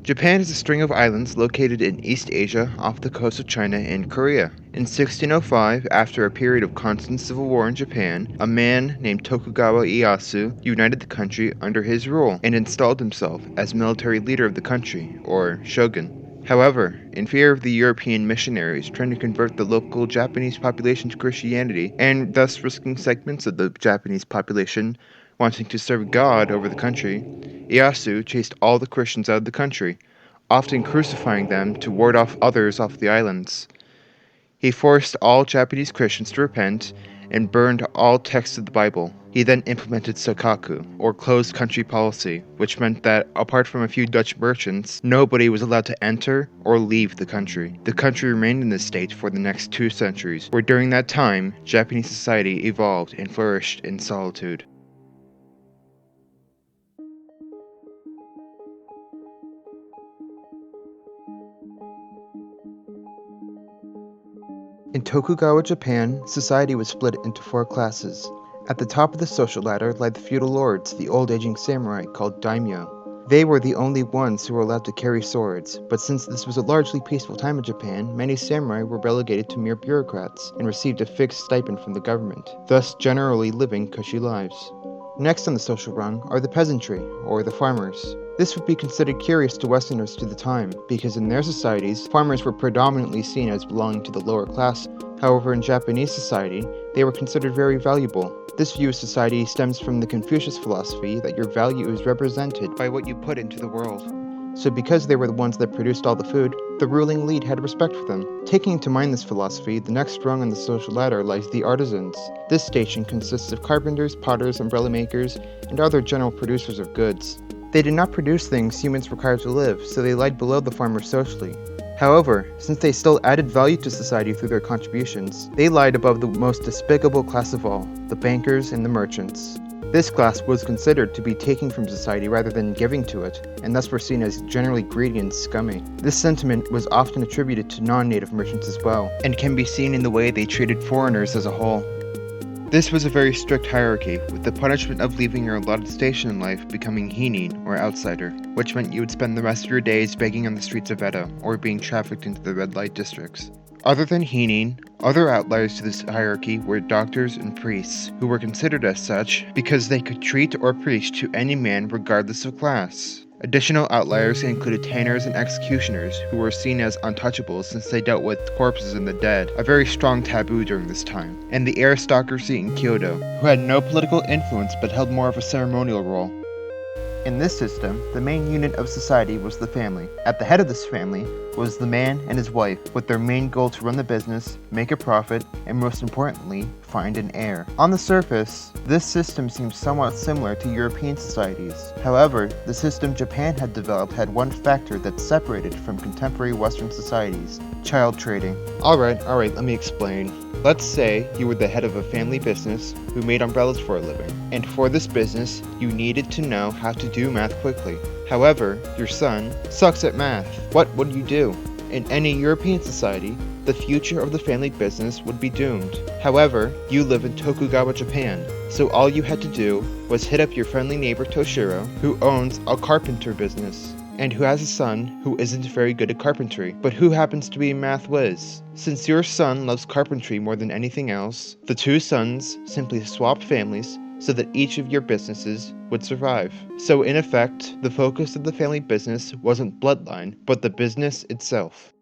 Japan is a string of islands located in East Asia off the coast of China and Korea. In 1605, after a period of constant civil war in Japan, a man named Tokugawa Ieyasu united the country under his rule and installed himself as military leader of the country, or shogun. However, in fear of the European missionaries trying to convert the local Japanese population to Christianity, and thus risking segments of the Japanese population wanting to serve God over the country, Ieyasu chased all the Christians out of the country, often crucifying them to ward off others off the islands. He forced all Japanese Christians to repent and burned all texts of the Bible. He then implemented sokaku, or closed country policy, which meant that, apart from a few Dutch merchants, nobody was allowed to enter or leave the country. The country remained in this state for the next 2 centuries, where during that time, Japanese society evolved and flourished in solitude. In Tokugawa Japan, society was split into 4 classes. At the top of the social ladder lie the feudal lords, the old aging samurai called daimyo. They were the only ones who were allowed to carry swords, but since this was a largely peaceful time in Japan, many samurai were relegated to mere bureaucrats and received a fixed stipend from the government, thus generally living cushy lives. Next on the social rung are the peasantry, or the farmers. This would be considered curious to Westerners to the time, because in their societies, farmers were predominantly seen as belonging to the lower class. However, in Japanese society, they were considered very valuable. This view of society stems from the Confucius philosophy that your value is represented by what you put into the world. So because they were the ones that produced all the food, the ruling elite had respect for them. Taking to mind this philosophy, the next rung on the social ladder lies the artisans. This station consists of carpenters, potters, umbrella makers, and other general producers of goods. They did not produce things humans required to live, so they lied below the farmers socially. However, since they still added value to society through their contributions, they lied above the most despicable class of all, the bankers and the merchants. This class was considered to be taking from society rather than giving to it, and thus were seen as generally greedy and scummy. This sentiment was often attributed to non-native merchants as well, and can be seen in the way they treated foreigners as a whole. This was a very strict hierarchy, with the punishment of leaving your allotted station in life becoming hinin, or outsider, which meant you would spend the rest of your days begging on the streets of Edo, or being trafficked into the red light districts. Other than hinin, other outliers to this hierarchy were doctors and priests, who were considered as such because they could treat or preach to any man regardless of class. Additional outliers included tanners and executioners, who were seen as untouchables since they dealt with corpses and the dead, a very strong taboo during this time, and the aristocracy in Kyoto, who had no political influence but held more of a ceremonial role. In this system, the main unit of society was the family. At the head of this family was the man and his wife, with their main goal to run the business, make a profit, and most importantly, find an heir. On the surface, this system seems somewhat similar to European societies. However, the system Japan had developed had one factor that separated from contemporary Western societies: child trading. Alright, let me explain. Let's say you were the head of a family business who made umbrellas for a living, and for this business, you needed to know how to do math quickly. However, your son sucks at math. What would you do? In any European society, the future of the family business would be doomed. However, you live in Tokugawa, Japan, so all you had to do was hit up your friendly neighbor Toshiro, who owns a carpenter business, and who has a son who isn't very good at carpentry, but who happens to be a math whiz. Since your son loves carpentry more than anything else, the 2 sons simply swap families so that each of your businesses would survive. So in effect, the focus of the family business wasn't bloodline, but the business itself.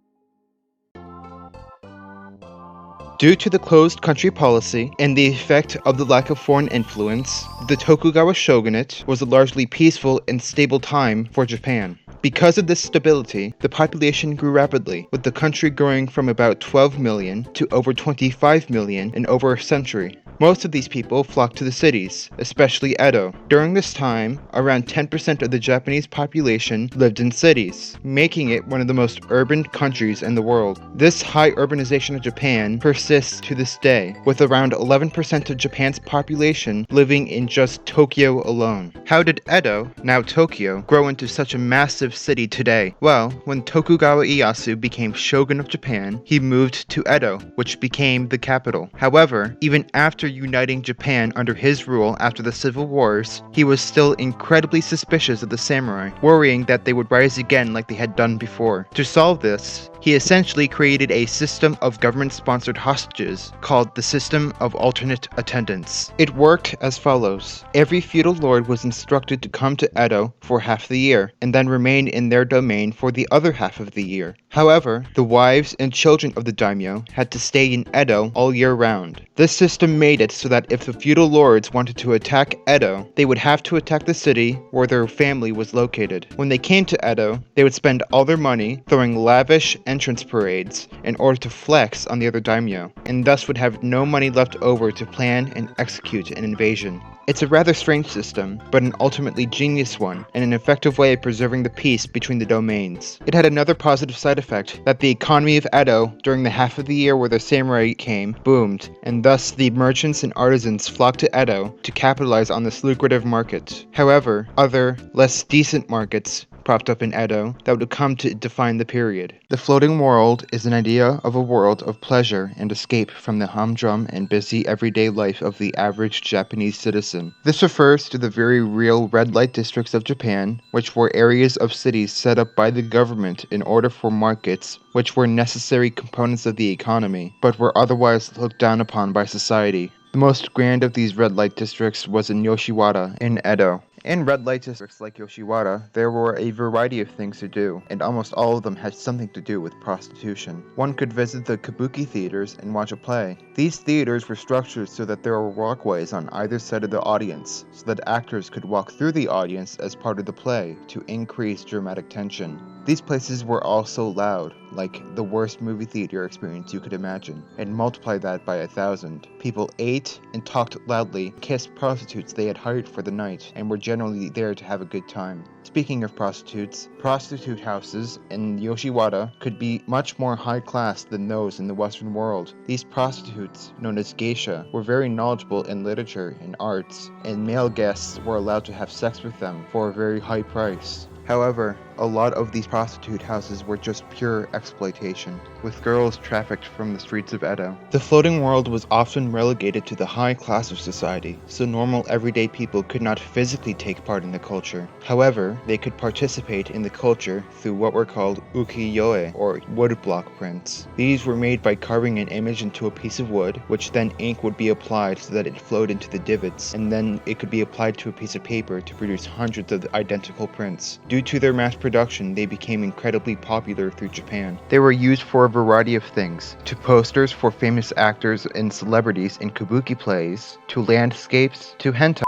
Due to the closed country policy and the effect of the lack of foreign influence, the Tokugawa shogunate was a largely peaceful and stable time for Japan. Because of this stability, the population grew rapidly, with the country growing from about 12 million to over 25 million in over a century. Most of these people flocked to the cities, especially Edo. During this time, around 10% of the Japanese population lived in cities, making it one of the most urban countries in the world. This high urbanization of Japan persists to this day, with around 11% of Japan's population living in just Tokyo alone. How did Edo, now Tokyo, grow into such a massive city today? Well, when Tokugawa Ieyasu became shogun of Japan, he moved to Edo, which became the capital. However, even after after uniting Japan under his rule after the civil wars, he was still incredibly suspicious of the samurai, worrying that they would rise again like they had done before. To solve this, he essentially created a system of government-sponsored hostages called the System of Alternate Attendance. It worked as follows. Every feudal lord was instructed to come to Edo for half the year, and then remain in their domain for the other half of the year. However, the wives and children of the daimyo had to stay in Edo all year round. This system made it so that if the feudal lords wanted to attack Edo, they would have to attack the city where their family was located. When they came to Edo, they would spend all their money throwing lavish entrance parades in order to flex on the other daimyo, and thus would have no money left over to plan and execute an invasion. It's a rather strange system, but an ultimately genius one, and an effective way of preserving the peace between the domains. It had another positive side effect, that the economy of Edo, during the half of the year where the samurai came, boomed, and thus the merchants and artisans flocked to Edo to capitalize on this lucrative market. However, other, less decent markets propped up in Edo that would come to define the period. The floating world is an idea of a world of pleasure and escape from the humdrum and busy everyday life of the average Japanese citizen. This refers to the very real red light districts of Japan, which were areas of cities set up by the government in order for markets, which were necessary components of the economy, but were otherwise looked down upon by society. The most grand of these red light districts was in Yoshiwara in Edo. In red light districts like Yoshiwara, there were a variety of things to do, and almost all of them had something to do with prostitution. One could visit the kabuki theaters and watch a play. These theaters were structured so that there were walkways on either side of the audience, so that actors could walk through the audience as part of the play to increase dramatic tension. These places were also loud, like the worst movie theater experience you could imagine, and multiply that by 1,000. People ate and talked loudly, kissed prostitutes they had hired for the night, and were generally there to have a good time. Speaking of prostitutes, prostitute houses in Yoshiwara could be much more high class than those in the Western world. These prostitutes, known as geisha, were very knowledgeable in literature and arts, and male guests were allowed to have sex with them for a very high price. However, a lot of these prostitute houses were just pure exploitation, with girls trafficked from the streets of Edo. The floating world was often relegated to the high class of society, so normal everyday people could not physically take part in the culture. However, they could participate in the culture through what were called ukiyo-e, or woodblock prints. These were made by carving an image into a piece of wood, which then ink would be applied so that it flowed into the divots, and then it could be applied to a piece of paper to produce hundreds of identical prints. Due to their mass production, they became incredibly popular through Japan. They were used for a variety of things, to posters for famous actors and celebrities in kabuki plays, to landscapes, to hentai.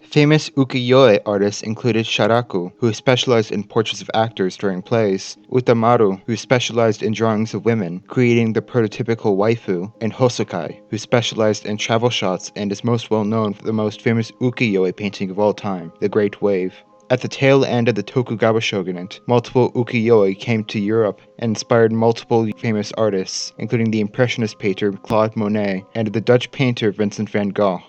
Famous ukiyo-e artists included Sharaku, who specialized in portraits of actors during plays, Utamaru, who specialized in drawings of women, creating the prototypical waifu, and Hosokai, who specialized in travel shots and is most well known for the most famous ukiyo-e painting of all time, The Great Wave. At the tail end of the Tokugawa shogunate, multiple ukiyo-e came to Europe and inspired multiple famous artists, including the Impressionist painter Claude Monet and the Dutch painter Vincent van Gogh.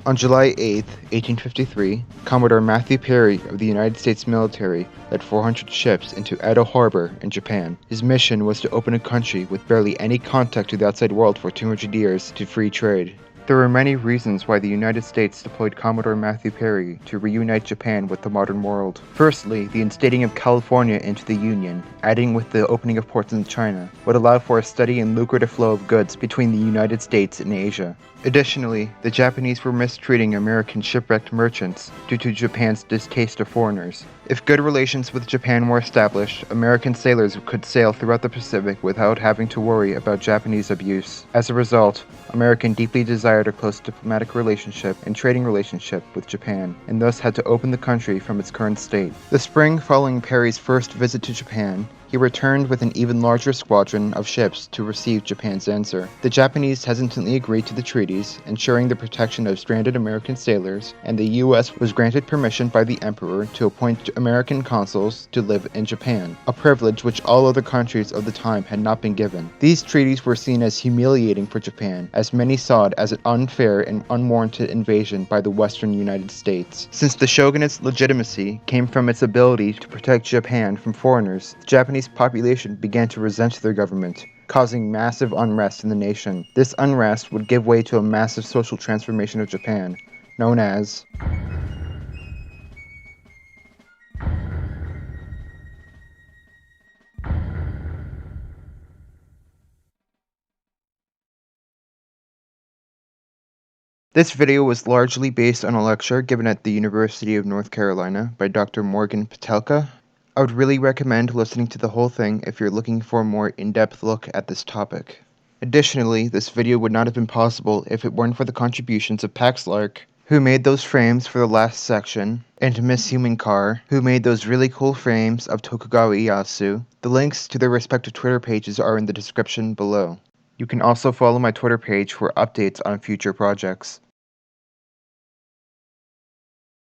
On July 8, 1853, Commodore Matthew Perry of the United States military led 400 ships into Edo Harbor in Japan. His mission was to open a country with barely any contact to the outside world for 200 years to free trade. There were many reasons why the United States deployed Commodore Matthew Perry to reunite Japan with the modern world. Firstly, the instating of California into the Union, adding with the opening of ports in China, would allow for a steady and lucrative flow of goods between the United States and Asia. Additionally, the Japanese were mistreating American shipwrecked merchants due to Japan's distaste of foreigners. If good relations with Japan were established, American sailors could sail throughout the Pacific without having to worry about Japanese abuse. As a result, America deeply desired a close diplomatic relationship and trading relationship with Japan, and thus had to open the country from its current state. The spring following Perry's first visit to Japan, he returned with an even larger squadron of ships to receive Japan's answer. The Japanese hesitantly agreed to the treaties, ensuring the protection of stranded American sailors, and the U.S. was granted permission by the Emperor to appoint American consuls to live in Japan, a privilege which all other countries of the time had not been given. These treaties were seen as humiliating for Japan, as many saw it as an unfair and unwarranted invasion by the Western United States. Since the shogunate's legitimacy came from its ability to protect Japan from foreigners, the Japanese Japanese population began to resent their government, causing massive unrest in the nation. This unrest would give way to a massive social transformation of Japan, known as This video was largely based on a lecture given at the University of North Carolina by Dr. Morgan Patelka. I would really recommend listening to the whole thing if you're looking for a more in-depth look at this topic. Additionally, this video would not have been possible if it weren't for the contributions of Paxlark, who made those frames for the last section, and MrsHumanCar, who made those really cool frames of Tokugawa Ieyasu. The links to their respective Twitter pages are in the description below. You can also follow my Twitter page for updates on future projects.